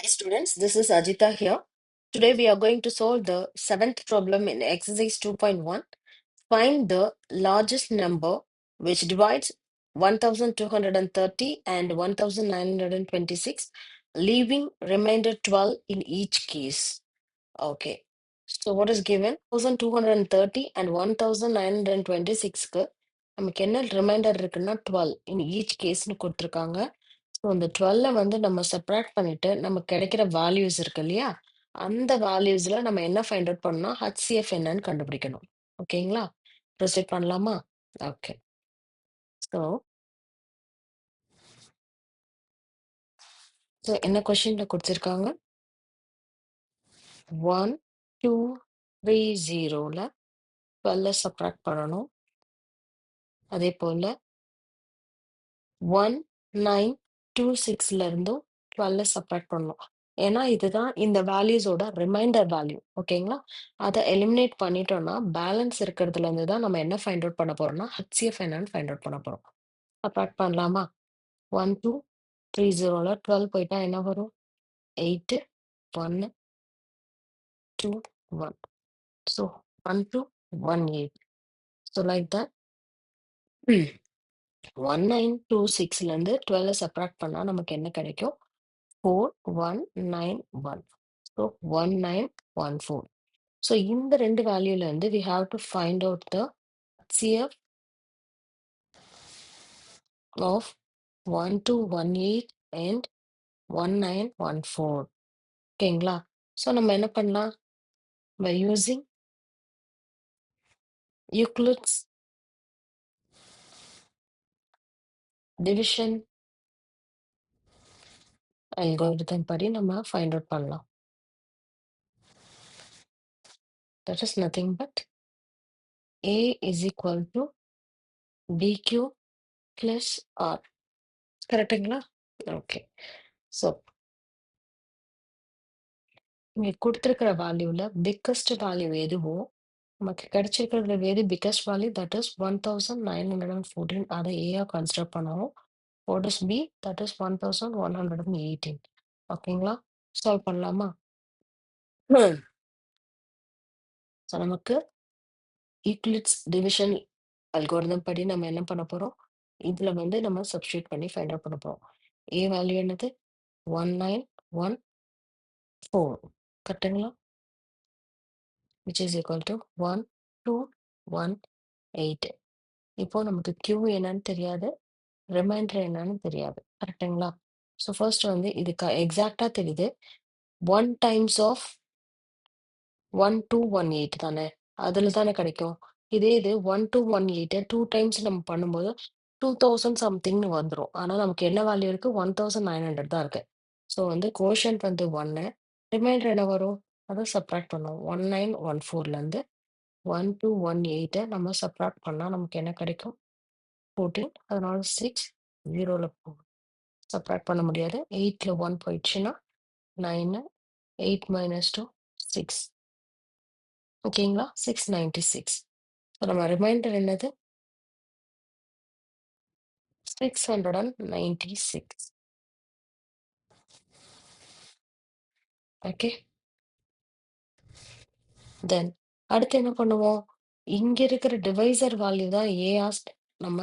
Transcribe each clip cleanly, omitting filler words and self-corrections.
Hi students, this is Ajita here. Today we are going to solve the seventh problem in exercise 2.1. Find the largest number which divides 1230 and 1926, leaving remainder 12 in each case. Okay. So what is given? 1230 and 1926 க்கு நமக்கு என்ன reminder இருக்குன்னா 12 in each caseன்னு கொடுத்துருக்காங்க. So அந்த 12 வந்து நம்ம subtract பண்ணிட்டு நமக்கு கிடைக்கிற வேல்யூஸ் இருக்கு இல்லையா, அந்த வேல்யூஸ்ல நம்ம என்ன ஃபைண்ட் அவுட் பண்ணணும், HCF என்னன்னு கண்டுபிடிக்கணும். ஓகேங்களா? ப்ரொசீட் பண்ணலாமா? ஓகே. ஸோ என்ன கொஸ்டின்ல கொடுத்துருக்காங்க? 1230ல 12 சப்ராக்ட் பண்ணணும். அதே போல 1926ல இருந்தும் 12 சப்ராக்ட் பண்ணணும். ஏன்னா இதுதான் இந்த வேல்யூஸோட ரிமைண்டர் வேல்யூ. ஓகேங்களா? அதை எலிமினேட் பண்ணிட்டோம்னா பேலன்ஸ் இருக்கிறதுல இருந்து தான் நம்ம என்ன ஃபைண்ட் அவுட் பண்ண போறோம்னா HCF என்னன்னு ஃபைண்ட் அவுட் பண்ண போறோம். சப்ராக்ட் பண்ணலாமா? 1230ல 12 போயிட்டா என்ன வரும்? 8 1 2 1. ஸோ 1218. ஸோ லைக் தட் 1926ல இருந்து 12 சப்ராக்ட் பண்ணா நமக்கு என்ன கிடைக்கும்? 4191. ஸோ 1914. ஸோ இந்த ரெண்டு வேல்யூல இருந்து we have to find out the HCF of 1218 and 1914. ஓகேங்களா? ஸோ நம்ம என்ன பண்ணலாம்? by using Euclid's division algorithm படி நம்ம ஃபைண்ட் அவுட் பண்ணலாம். That is nothing but A is equal to BQ plus R. கரெக்டுங்களா? ஓகே. ஸோ இங்க கொடுத்துருக்கிற வேல்யூல பிக்கஸ்ட் வேல்யூ எதுவோ நமக்கு கிடைச்சிருக்கிறது எது பிக்கஸ்ட் வேல்யூ, தட் இஸ் 1914. அதை ஏஆ கன்சிடர் பண்ணுவோம். What is B? That is 1118. ஓகேங்களா? சால்வ் பண்ணலாமா? ஸோ நமக்கு ஈக்லிட்ஸ் டிவிஷன் அல்கோரிதம் படி நம்ம என்ன பண்ண போறோம்? இதுல வந்து நம்ம சப்ஸ்டியூட் பண்ணி ஃபைண்ட் அவுட் பண்ண போறோம். ஏ வேல்யூ என்னது? 1914. கரெக்டுங்களா? which is equal to 1218. இப்போ நமக்கு Q என்னன்னு தெரியாது, ரிமைண்டர் என்னன்னு தெரியாது. கரெக்டுங்களா? ஸோ ஃபர்ஸ்ட் வந்து இதுக்கு எக்ஸாக்டா தெரியுது. 1 டைம்ஸ் ஆஃப் 1218 தானே, அதுல தானே கிடைக்கும். இதே இது 1218 2 டைம்ஸ் நம்ம பண்ணும்போது 2000 சம்திங்னு வந்துடும். ஆனா நமக்கு என்ன வேல்யூ இருக்கு? 1900 தான் இருக்கு. ஸோ வந்து கோஷன்ட் வந்து 1, ரிமைண்டர் என்ன வரும்? அதை சப்ராக்ட் பண்ணுவோம். 1914ல இருந்து 1218 நம்ம சப்ராக்ட் பண்ணா நமக்கு என்ன கிடைக்கும்? 14. அதனால 6 0ல போகும். சப்ராக்ட் பண்ண முடியாது. 8ல 1 போயிடுச்சுன்னா 9, 8 minus 2 6. ஓகேங்களா? 696. ஸோ நம்ம ரிமைண்டர் என்னது? 696. ஓகே. தென் அடுத்து என்ன பண்ணுவோம்? இங்க இருக்கிற டிவைசர் வேல்யூ தான் ஏஆஸ்ட் நம்ம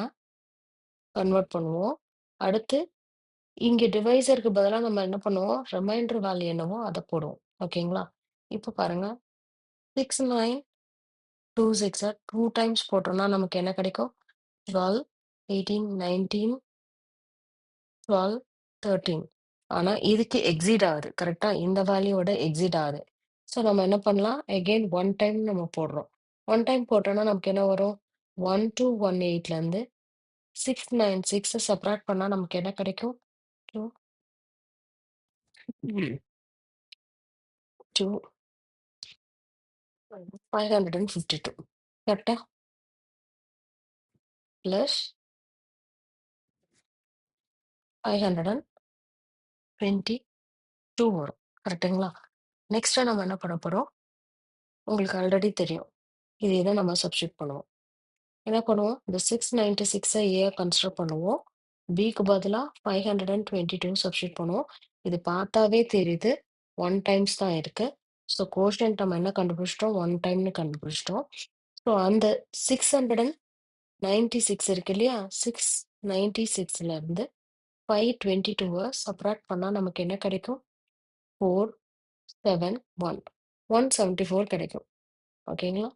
கன்வெர்ட் பண்ணுவோம். அடுத்து இங்க டிவைசருக்கு பதிலா நம்ம என்ன பண்ணுவோம்? ரிமைண்டர் வேல்யூ என்னவோ அதை போடுவோம். ஓகேங்களா? இப்போ பாருங்க, 6926 2 டைம்ஸ் போட்டோம்னா நமக்கு என்ன கிடைக்கும்? 12 18 19 12 13. ஆனா இதுக்கு எக்ஸீட் ஆகுது. கரெக்டா? இந்த வேல்யூவோட எக்ஸீட் ஆகுது. ஸோ நம்ம என்ன பண்ணலாம்? அகெயின் 1 டைம் நம்ம போடுறோம். 1 டைம் போட்டோம்னா நமக்கு என்ன வரும்? 1218ல இருந்து 696 சப்ராக்ட் பண்ணா நமக்கு என்ன கிடைக்கும்? 2 2 552. கரெக்டா? பிளஸ் 522 வரும். கரெக்டுங்களா? நெக்ஸ்ட் நம்ம என்ன பண்ண போறோம்? உங்களுக்கு ஆல்ரெடி தெரியும். இதை நம்ம சப்ஸ்டியூட் பண்ணுவோம். என்ன பண்ணுவோம்? இந்த 696 ஏ கன்சிடர் பண்ணுவோம். பிக்கு பதிலா 522 சப்ஸ்டியூட் பண்ணுவோம். இது பார்த்தாவே தெரியுது 1 டைம்ஸ் தான் இருக்கு. ஸோ கோஷன்ட் நம்ம என்ன கண்டுபிடிச்சிட்டோம்? 1 டைம்னு கண்டுபிடிச்சிட்டோம். ஸோ அந்த 696 இருக்கு இல்லையா? 696ல இருந்து 522 சப்ராக்ட் பண்ணா நமக்கு என்ன கிடைக்கும்? 471 174 கிடைக்கும். ஓகேங்களா?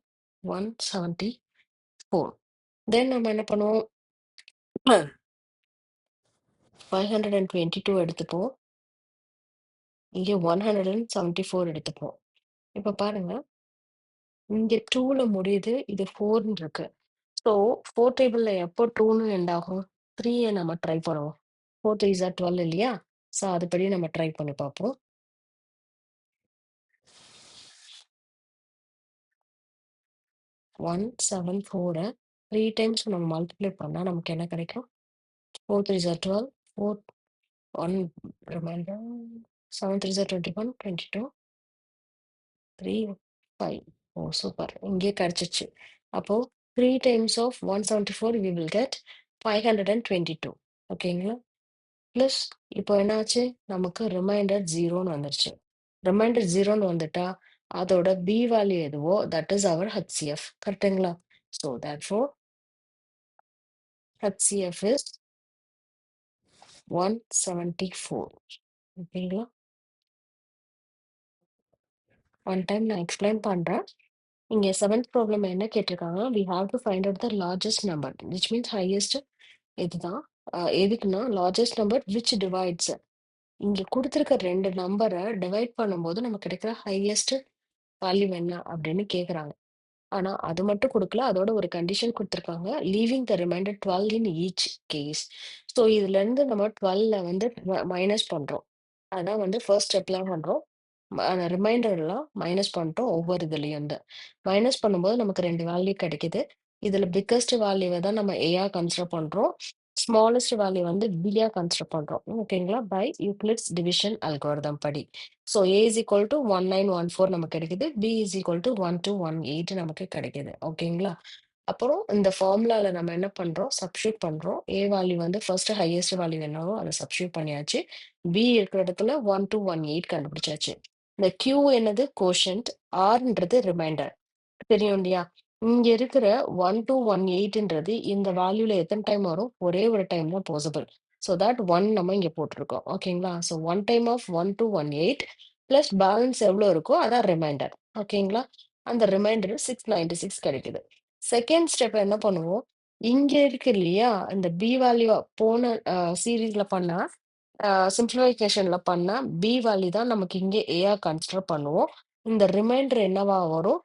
174. தென் நம்ம என்ன பண்ணுவோம்? 522 எடுத்துப்போம். இங்க 174 எடுத்துப்போம். இப்ப பாருங்க, இங்க 2ல முடியுது. இது 4ன்னு இருக்கு. ஸோ 4 டேபிள்ல எப்போ 2ன்னு எண்ட் ஆகும்? 3ய நம்ம ட்ரை பண்ணுவோம். 4 3 ஆர் 12 இல்லையா? ஸோ அதுபடி நம்ம ட்ரை பண்ணி பார்ப்போம். 174 3 டைம்ஸ் நம்ம மல்டிப்ளை பண்ணா நமக்கு என்ன கிடைக்கும்? 4 3 ஆர் 12 4 1 ரிமைண்டர் 7 3 ஆர் 21 22 3 5. ஓ சூப்பர்! இங்கேயே கிடைச்சிச்சு. அப்போ 3 times of 174 we will get 522. ஓகேங்களா? பிளஸ் இப்போ என்னாச்சு? நமக்கு ரிமைண்டர் 0ன்னு வந்துருச்சு. ரிமைண்டர் 0ன்னு வந்துட்டா, அதோட பி வேல்யூ எதுவோ தட் இஸ் அவர் ஹெச்சிஎஃப். கரெக்ட்டுங்களா? So therefore HCF is 174. ஓகேங்களா? ஒன் டைம் நான் எக்ஸ்பிளைன் பண்றேன். இங்க 7th ப்ராப்ளம் என்ன கேட்டிருக்காங்க? we have to find out the largest number which means highest. இதுதான். எதுக்குன்னா லார்ஜஸ்ட் நம்பர் which divides. இங்க குடுத்திருக்க 2 நம்பர டிவைட் பண்ணும்போது நமக்கு கிடைக்கிற ஹையஸ்ட் வேல்யூ என்ன அப்படின்னு கேக்குறாங்க. ஆனா அது மட்டும் குடுக்கல. அதோட ஒரு கண்டிஷன் குடுத்திருக்காங்க. Leaving the remainder 12 in each case. So இதுலருந்து நம்ம 12ல வந்து மைனஸ் பண்றோம். அதான் வந்து ஃபர்ஸ்ட் ஸ்டெப்ல பண்றோம். அந்த ரிமைண்டர்லாம் மைனஸ் பண்ணிட்டோம் ஒவ்வொரு இதுலயும் இருந்து. மைனஸ் பண்ணும்போது நமக்கு 2 வேல்யூ கிடைக்குது. இதுல பிக்கஸ்ட் வேல்யூவ தான் நம்ம ஏயா கன்சிடர் பண்றோம். ஸ்மாலஸ்ட் வேல்யூ வந்து பியா கன்சிடர் பண்றோம். ஓகேங்களா? பை யூக்ளிட்ஸ் டிவிஷன் அல்காரிதம் படி. So A is equal to 1914 நமக்கு கிடைக்குது. பி இஸ் ஈக்குவல் டு 1218 நமக்கு கிடைக்குது. ஓகேங்களா? அப்புறம் இந்த ஃபார்முலால நம்ம என்ன பண்றோம்? சப்ஸ்டிட்யூட் பண்றோம். ஏ வேல்யூ வந்து ஃபர்ஸ்ட் ஹையஸ்ட் வேல்யூ என்னவோ அத சப்ஸ்டிட்யூட் பண்ணியாச்சு. பி இருக்கிற இடத்துல 1218 கண்டுபிடிச்சாச்சு. இந்த Q என்னது? கோஷன்ட். ஆர்ன்றது ரிமைண்டர். தெரியும் இல்லையா? இங்க இருக்கிற 1218ன்றது இந்த வேல்யூல எத்தனை டைம் வரும்? ஒரே ஒரு டைம் தான் பாசிபிள். ஸோ தட் 1 நம்ம இங்க போட்டிருக்கோம். ஓகேங்களா? So 1 time of 1218 plus balance எவ்வளோ இருக்கோ அதான் ரிமைண்டர். ஓகேங்களா? அந்த ரிமைண்டர் 696 கிடைக்குது. செகண்ட் ஸ்டெப் என்ன பண்ணுவோம்? இங்க இருக்கு இல்லையா? இந்த பி வேல்யூ போன சீரீஸ்ல பண்ணா சிம்பிளிஃபிகேஷன்ல பண்ணா பி வேல்யூ தான் நமக்கு இங்கே ஏஆ கன்சிடர் பண்ணுவோம். இந்த ரிமைண்டர் என்னவா வரும்?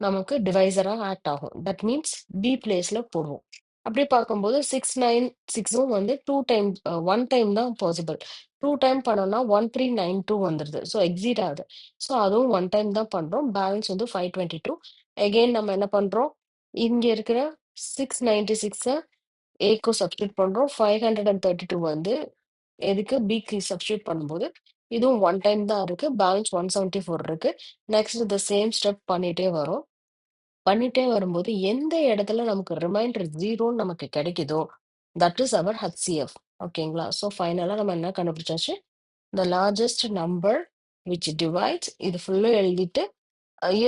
நமக்கு டிவைசரா ஆக்ட் ஆகும். தட் மீன்ஸ் பி பிளேஸ்ல போடுவோம். அப்படி பார்க்கும்போது 696ம் வந்து 2 டைம் 1 டைம் தான் பாசிபிள். 2 டைம் பண்ணோம்னா 1392 வந்துருது. ஸோ எக்ஸீட் ஆகுது. ஸோ அதுவும் 1 டைம் தான் பண்றோம். பேலன்ஸ் வந்து 522. எகெயின் நம்ம என்ன பண்றோம்? இங்க இருக்கிற 696 ஏக்கு சப்ஸ்டியூட் பண்றோம். 532 வந்து எதுக்கு? பிக்கு சப்ஸ்டியூட் பண்ணும்போது இதுவும் 1 டைம் தான் இருக்கு. பேலன்ஸ் 174 இருக்கு. நெக்ஸ்ட் த சேம் ஸ்டெப் பண்ணிட்டே வரோம். பண்ணிட்டே வரும்போது எந்த இடத்துல நமக்கு ரிமைண்டர் 0ன்னு நமக்கு கிடைக்குதோ தட் இஸ் அவர் ஹெச்சிஎஃப். ஓகேங்களா? ஸோ ஃபைனலா நம்ம என்ன கண்டுபிடிச்சாச்சு? The largest number which divides இது ஃபுல்லும் எழுதிட்டு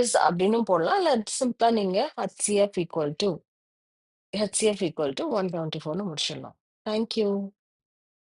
இஸ் அப்படின்னு போடலாம். இல்ல சிம்பிளா நீங்க ஹெச்சிஎஃப் ஈக்குவல் டு 174ன்னு முடிச்சிடலாம். தேங்க்யூ.